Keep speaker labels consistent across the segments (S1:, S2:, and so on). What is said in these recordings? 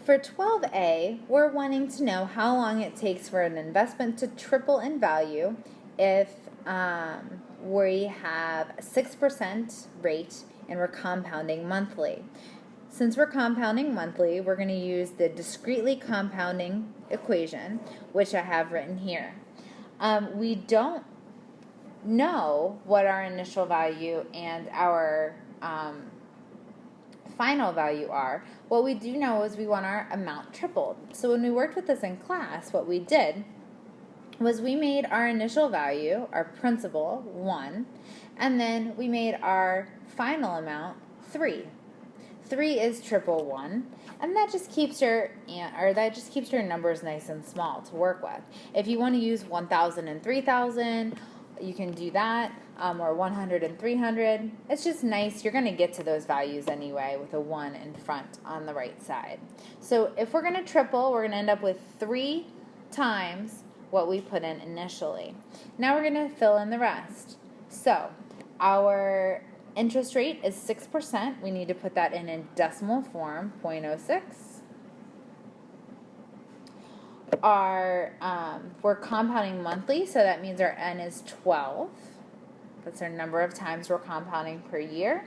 S1: For 12a, we're wanting to know how long it takes for an investment to triple in value if we have 6% rate and we're compounding monthly. Since we're compounding monthly, we're going to use the discretely compounding equation, which I have written here. We don't know what our initial value and our final value are. What we do know is we want our amount tripled. So when we worked with this in class, what we did was we made our initial value, our principal, 1, and then we made our final amount 3. 3 is triple 1, and that just keeps your numbers nice and small to work with. If you want to use 1,000 and 3,000, you can do that, or 100 and 300. It's just nice. You're going to get to those values anyway with a 1 in front on the right side. So if we're going to triple, we're going to end up with 3 times what we put in initially. Now we're going to fill in the rest. So our interest rate is 6%. We need to put that in a decimal form, 0.06. We're compounding monthly, so that means our N is 12. That's our number of times we're compounding per year.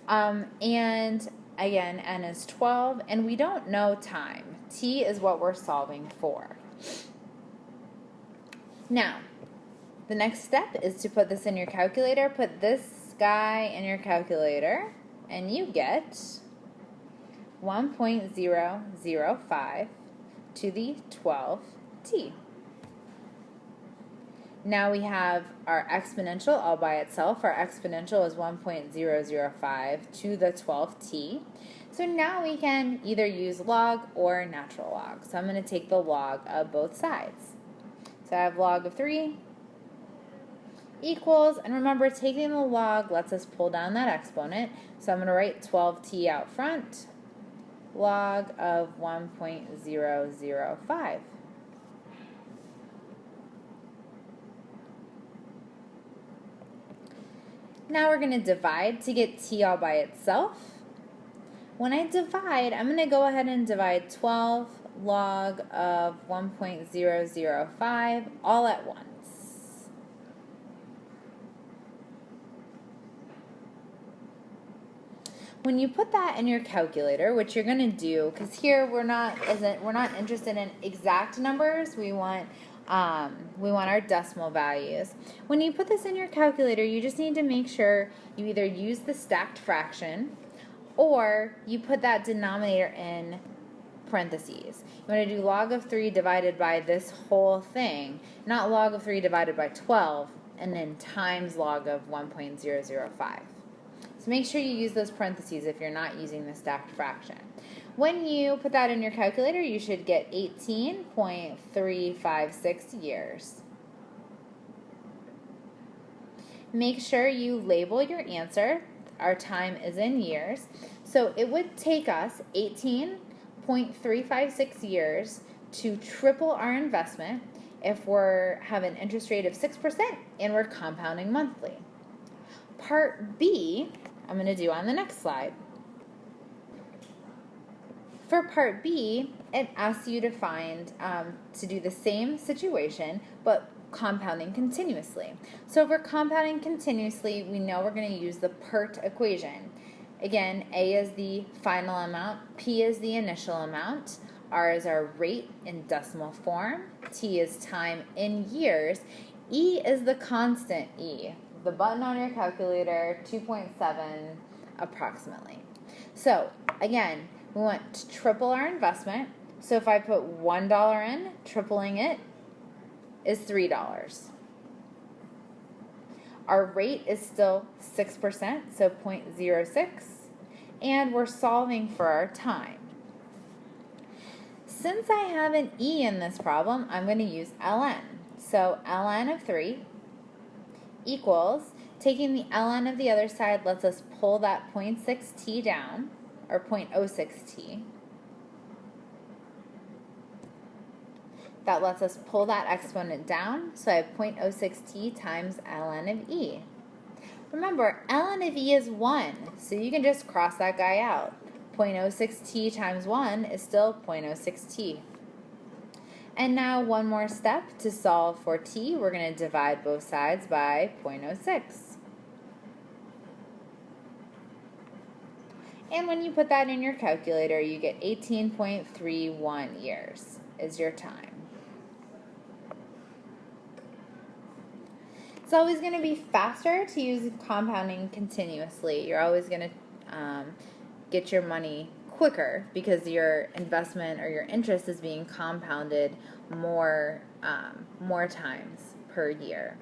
S1: And again, N is 12, and we don't know time. T is what we're solving for. Now, the next step is to put this in your calculator. Put this guy in your calculator, and you get 1.005 to the 12t. Now we have our exponential all by itself. Our exponential is 1.005 to the 12t. So now we can either use log or natural log. So I'm going to take the log of both sides. So I have log of 3 equals, and remember, taking the log lets us pull down that exponent. So I'm going to write 12t out front. Log of 1.005. Now we're going to divide to get t all by itself. When I divide, I'm going to go ahead and divide 12 log of 1.005 all at once. When you put that in your calculator, which you're going to do, because here we're not interested in exact numbers. We want our decimal values. When you put this in your calculator, you just need to make sure you either use the stacked fraction or you put that denominator in parentheses. You want to do log of 3 divided by this whole thing, not log of 3 divided by 12, and then times log of 1.005. So make sure you use those parentheses if you're not using the stacked fraction. When you put that in your calculator, you should get 18.356 years. Make sure you label your answer. Our time is in years. So it would take us 18.356 years to triple our investment if we have an interest rate of 6% and we're compounding monthly. Part B, I'm going to do on the next slide. For part B, it asks you to to do the same situation, but compounding continuously. So if we're compounding continuously, we know we're going to use the PERT equation. Again, A is the final amount, P is the initial amount, R is our rate in decimal form, T is time in years, E is the constant E, the button on your calculator, 2.7 approximately. So again, we want to triple our investment. So if I put $1 in, tripling it is $3. Our rate is still 6%, so 0.06, and we're solving for our time. Since I have an E in this problem, I'm going to use ln. So ln of 3 equals, taking the ln of the other side lets us pull that 0.6t down, or 0.06t. That lets us pull that exponent down, so I have 0.06t times ln of e. Remember, ln of e is 1, so you can just cross that guy out. 0.06t times 1 is still 0.06t. And now one more step to solve for t. We're going to divide both sides by 0.06. And when you put that in your calculator, you get 18.31 years is your time. It's always going to be faster to use compounding continuously. You're always going to get your money quicker because your investment or your interest is being compounded more times per year.